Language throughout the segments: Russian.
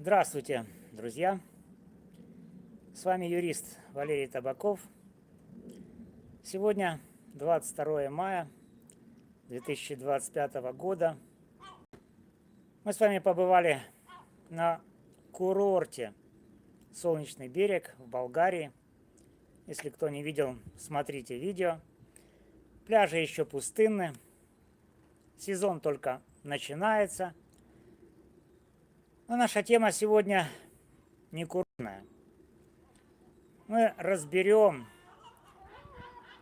Здравствуйте, друзья! С вами юрист Валерий Табаков. Сегодня 22 мая 2025 года. Мы с вами побывали на курорте Солнечный берег в Болгарии. Если кто не видел, смотрите видео. Пляжи еще пустынны. Сезон только начинается. Но наша тема сегодня не курортная. Мы разберем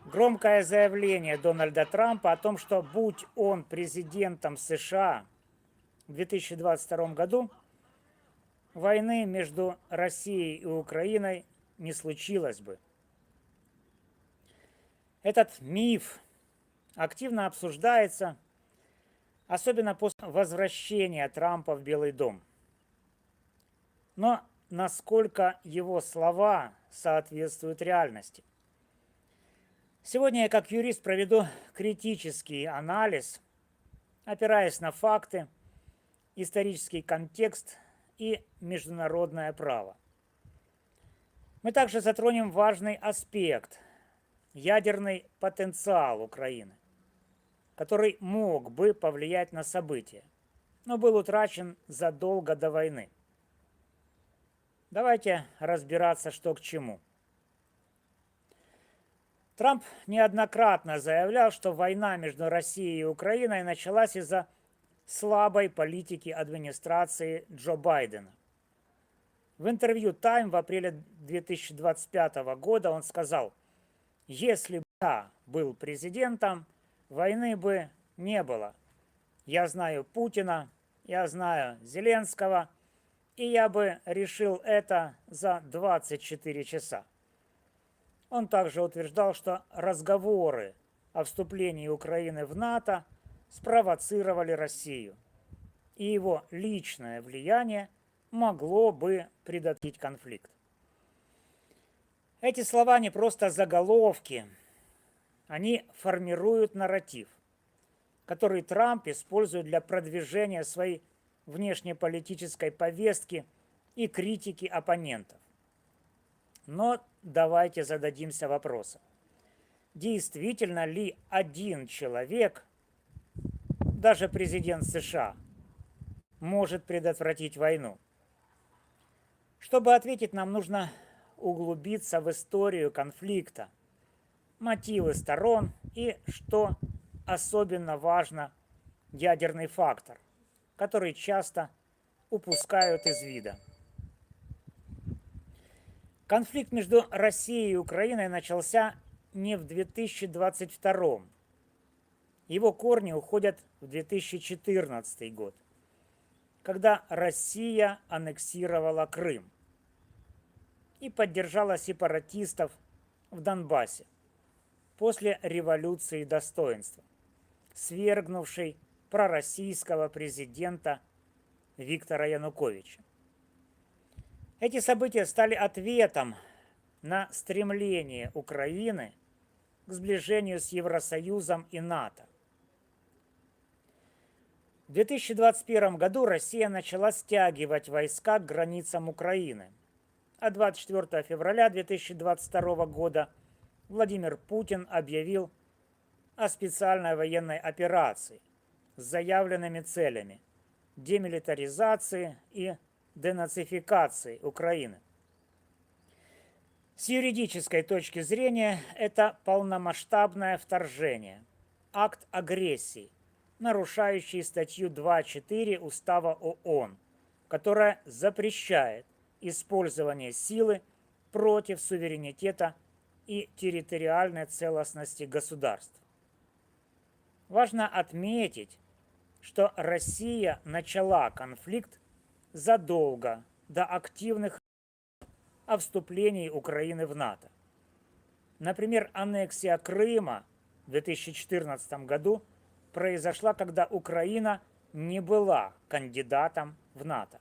громкое заявление Дональда Трампа о том, что будь он президентом США в 2022 году, войны между Россией и Украиной не случилось бы. Этот миф активно обсуждается, особенно после возвращения Трампа в Белый дом. Но насколько его слова соответствуют реальности? Сегодня я как юрист проведу критический анализ, опираясь на факты, исторический контекст и международное право. Мы также затронем важный аспект – ядерный потенциал Украины, который мог бы повлиять на события, но был утрачен задолго до войны. Давайте разбираться, что к чему. Трамп неоднократно заявлял, что война между Россией и Украиной началась из-за слабой политики администрации Джо Байдена. В интервью Time в апреле 2025 года он сказал: «Если бы я был президентом, войны бы не было. Я знаю Путина, я знаю Зеленского, и я бы решил это за 24 часа». Он также утверждал, что разговоры о вступлении Украины в НАТО спровоцировали Россию, и его личное влияние могло бы предотвратить конфликт. Эти слова не просто заголовки, они формируют нарратив, который Трамп использует для продвижения своей внешнеполитической повестки и критики оппонентов. Но давайте зададимся вопросом: действительно ли один человек, даже президент США, может предотвратить войну? Чтобы ответить, нам нужно углубиться в историю конфликта, мотивы сторон и, что особенно важно, ядерный фактор, который часто упускают из вида. Конфликт между Россией и Украиной начался не в 2022. Его корни уходят в 2014 год, когда Россия аннексировала Крым и поддержала сепаратистов в Донбассе после революции достоинства, свергнувшей пророссийского президента Виктора Януковича. Эти события стали ответом на стремление Украины к сближению с Евросоюзом и НАТО. В 2021 году Россия начала стягивать войска к границам Украины, а 24 февраля 2022 года Владимир Путин объявил о специальной военной операции с заявленными целями демилитаризации и денацификации Украины. С юридической точки зрения это полномасштабное вторжение, акт агрессии, нарушающий статью 2.4 Устава ООН, которая запрещает использование силы против суверенитета и территориальной целостности государств. Важно отметить, что Россия начала конфликт задолго до активных о вступлении Украины в НАТО. Например, аннексия Крыма в 2014 году произошла, когда Украина не была кандидатом в НАТО.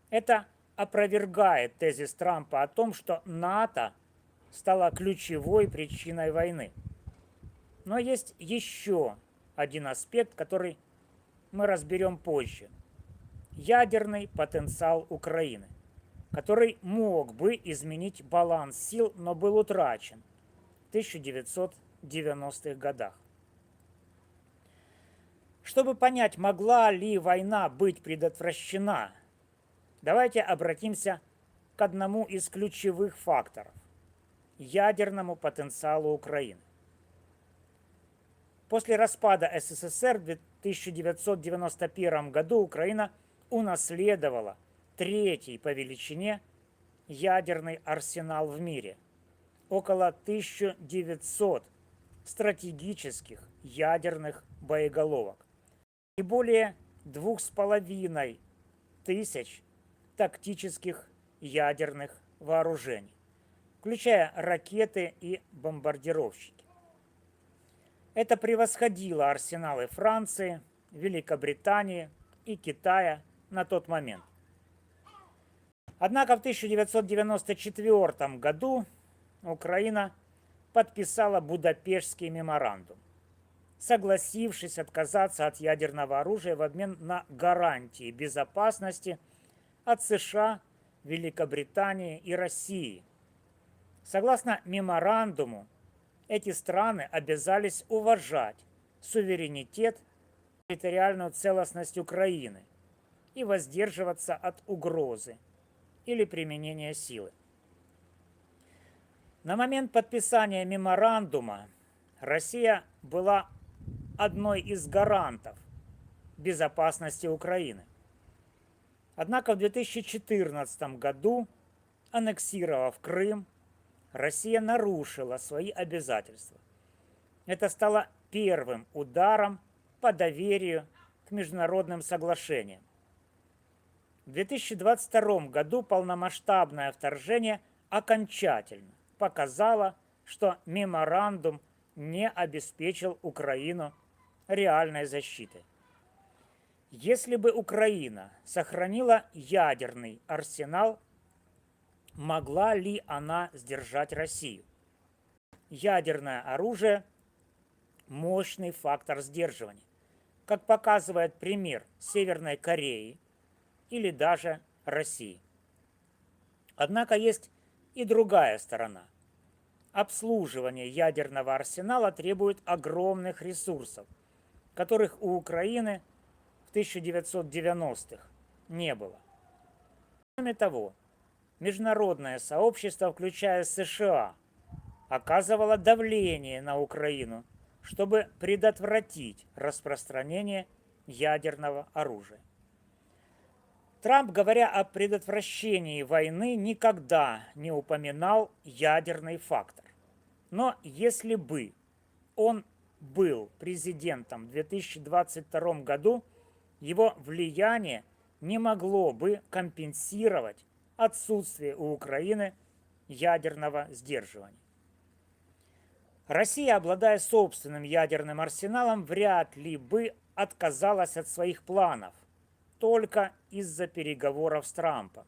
Это опровергает тезис Трампа о том, что НАТО стало ключевой причиной войны. Но есть еще один аспект, который мы разберем позже. ядерный потенциал Украины, который мог бы изменить баланс сил, но был утрачен в 1990-х годах. Чтобы понять, могла ли война быть предотвращена, давайте обратимся к одному из ключевых факторов – ядерному потенциалу Украины. После распада СССР в 1991 году Украина унаследовала третий по величине ядерный арсенал в мире – около 1900 стратегических ядерных боеголовок и более 2500 тактических ядерных вооружений, включая ракеты и бомбардировщики. Это превосходило арсеналы Франции, Великобритании и Китая на тот момент. Однако в 1994 году Украина подписала Будапештский меморандум, согласившись отказаться от ядерного оружия в обмен на гарантии безопасности от США, Великобритании и России. Согласно меморандуму, эти страны обязались уважать суверенитет и территориальную целостность Украины и воздерживаться от угрозы или применения силы. На момент подписания меморандума Россия была одной из гарантов безопасности Украины. Однако в 2014 году, аннексировав Крым, Россия нарушила свои обязательства. Это стало первым ударом по доверию к международным соглашениям. В 2022 году полномасштабное вторжение окончательно показало, что меморандум не обеспечил Украину реальной защитой. Если бы Украина сохранила ядерный арсенал, могла ли она сдержать Россию? Ядерное оружие – мощный фактор сдерживания, как показывает пример Северной Кореи или даже России. Однако есть и другая сторона. Обслуживание ядерного арсенала требует огромных ресурсов, которых у Украины в 1990-х не было. Кроме того, международное сообщество, включая США, оказывало давление на Украину, чтобы предотвратить распространение ядерного оружия. Трамп, говоря о предотвращении войны, никогда не упоминал ядерный фактор. Но если бы он был президентом в 2022 году, его влияние не могло бы компенсировать отсутствие у Украины ядерного сдерживания. Россия, обладая собственным ядерным арсеналом, вряд ли бы отказалась от своих планов только из-за переговоров с Трампом.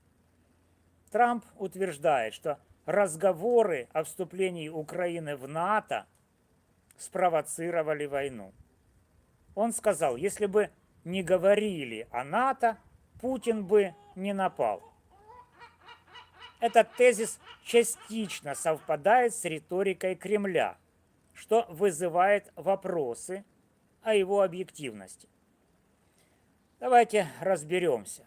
Трамп утверждает, что разговоры о вступлении Украины в НАТО спровоцировали войну. Он сказал, если бы не говорили о НАТО, Путин бы не напал. Этот тезис частично совпадает с риторикой Кремля, что вызывает вопросы о его объективности. Давайте разберемся.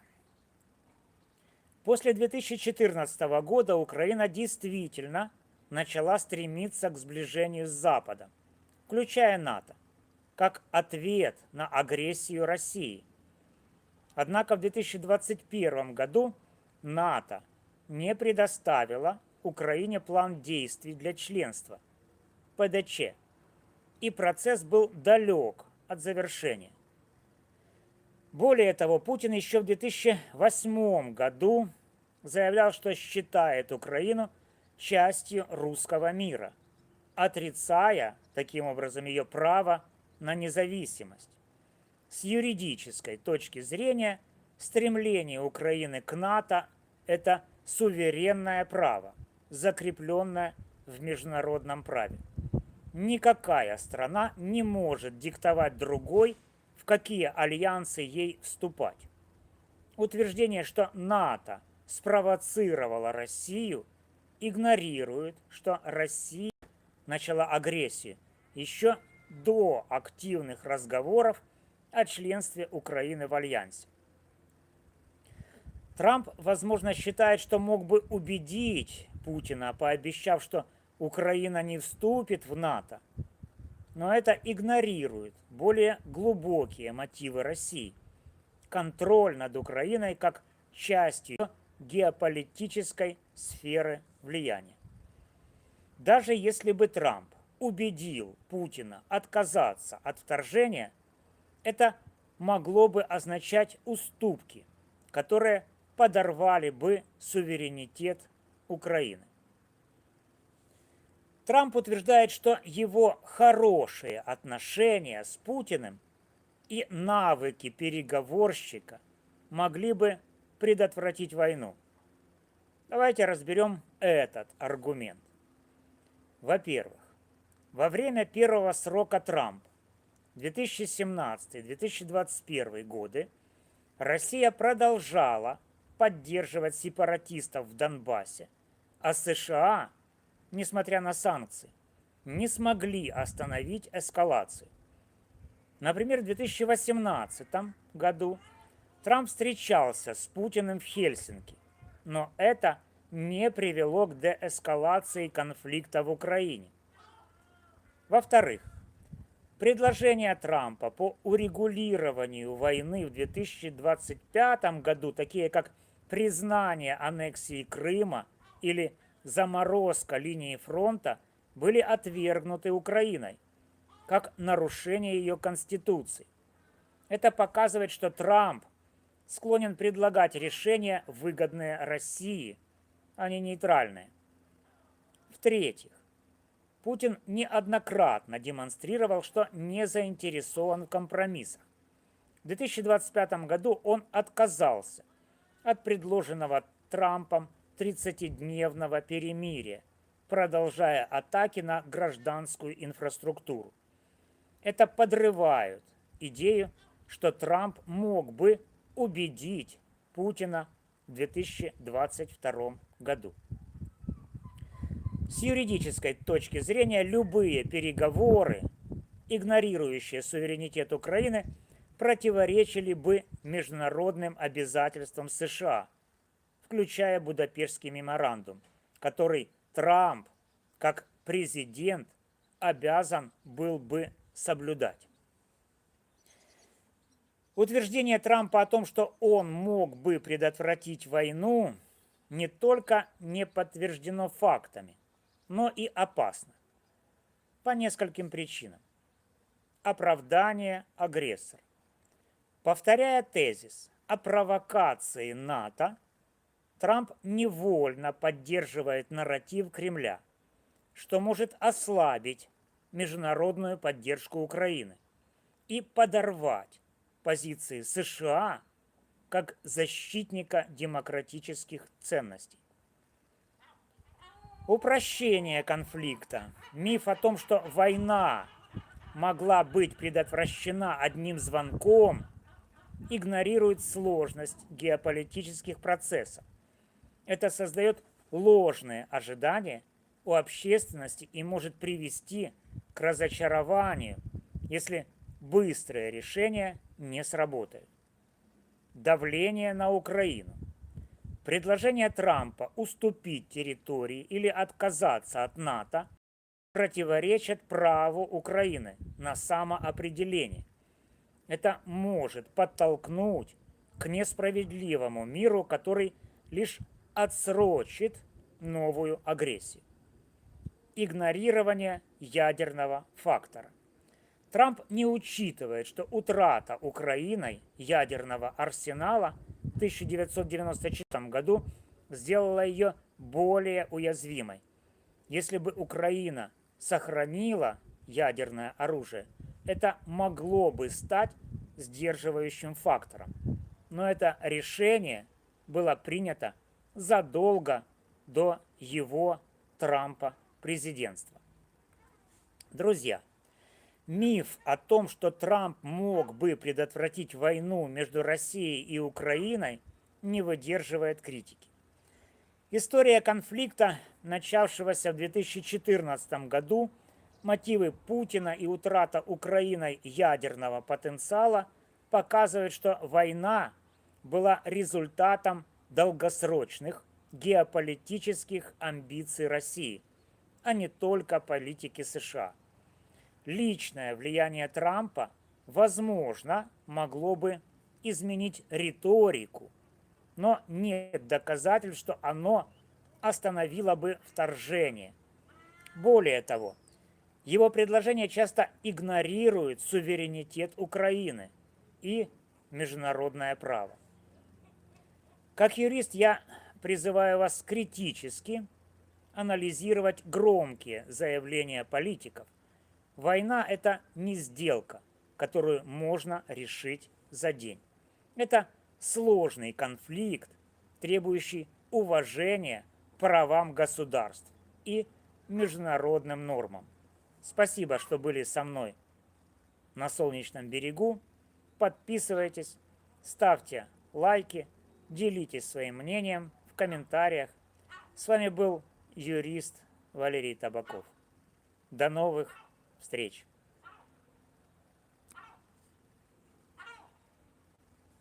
После 2014 года Украина действительно начала стремиться к сближению с Западом, включая НАТО, как ответ на агрессию России. Однако в 2021 году НАТО не предоставила Украине план действий для членства, ПДЧ, и процесс был далек от завершения. Более того, Путин еще в 2008 году заявлял, что считает Украину частью русского мира, отрицая таким образом ее право на независимость. С юридической точки зрения, стремление Украины к НАТО – это суверенное право, закрепленное в международном праве. Никакая страна не может диктовать другой, в какие альянсы ей вступать. Утверждение, что НАТО спровоцировало Россию, игнорирует, что Россия начала агрессию еще до активных разговоров о членстве Украины в Альянсе. Трамп, возможно, считает, что мог бы убедить Путина, пообещав, что Украина не вступит в НАТО, но это игнорирует более глубокие мотивы России. Контроль над Украиной как частью геополитической сферы влияния. Даже если бы Трамп убедил Путина отказаться от вторжения, это могло бы означать уступки, которые подорвали бы суверенитет Украины. Трамп утверждает, что его хорошие отношения с Путиным и навыки переговорщика могли бы предотвратить войну. Давайте разберем этот аргумент. Во-первых, во время первого срока Трампа 2017-2021 годы Россия продолжала поддерживать сепаратистов в Донбассе, а США, несмотря на санкции, не смогли остановить эскалацию. Например, в 2018 году Трамп встречался с Путиным в Хельсинки, но это не привело к деэскалации конфликта в Украине. Во-вторых, предложения Трампа по урегулированию войны в 2025 году, такие как признание аннексии Крыма или заморозка линии фронта, были отвергнуты Украиной как нарушение ее конституции. Это показывает, что Трамп склонен предлагать решения, выгодные России, а не нейтральные. В-третьих, Путин неоднократно демонстрировал, что не заинтересован в компромиссах. В 2025 году он отказался от предложенного Трампом 30-дневного перемирия, продолжая атаки на гражданскую инфраструктуру. Это подрывает идею, что Трамп мог бы убедить Путина в 2022 году. С юридической точки зрения любые переговоры, игнорирующие суверенитет Украины, противоречили бы международным обязательствам США, включая Будапештский меморандум, который Трамп, как президент, обязан был бы соблюдать. Утверждение Трампа о том, что он мог бы предотвратить войну, не только не подтверждено фактами, но и опасно. По нескольким причинам. Оправдание агрессора. Повторяя тезис о провокации НАТО, Трамп невольно поддерживает нарратив Кремля, что может ослабить международную поддержку Украины и подорвать позиции США как защитника демократических ценностей. Упрощение конфликта. Миф о том, что война могла быть предотвращена одним звонком, игнорирует сложность геополитических процессов. Это создает ложные ожидания у общественности и может привести к разочарованию, если быстрые решения не сработают. Давление на Украину. Предложение Трампа уступить территории или отказаться от НАТО противоречит праву Украины на самоопределение. Это может подтолкнуть к несправедливому миру, который лишь отсрочит новую агрессию. Игнорирование ядерного фактора. Трамп не учитывает, что утрата Украиной ядерного арсенала в 1994 году сделала ее более уязвимой. Если бы Украина сохранила ядерное оружие, это могло бы стать сдерживающим фактором. Но это решение было принято задолго до его, Трампа, президентства. Друзья, Миф о том, что Трамп мог бы предотвратить войну между Россией и Украиной, не выдерживает критики. История конфликта, начавшегося в 2014 году, мотивы Путина и утрата Украиной ядерного потенциала показывают, что война была результатом долгосрочных геополитических амбиций России, а не только политики США. Личное влияние Трампа, возможно, могло бы изменить риторику, но нет доказательств, что оно остановило бы вторжение. Более того, его предложения часто игнорируют суверенитет Украины и международное право. Как юрист я призываю вас критически анализировать громкие заявления политиков. Война – это не сделка, которую можно решить за день. Это сложный конфликт, требующий уважения к правам государств и международным нормам. Спасибо, что были со мной на Солнечном берегу. Подписывайтесь, ставьте лайки, делитесь своим мнением в комментариях. С вами был юрист Валерий Табаков. До новых встреч!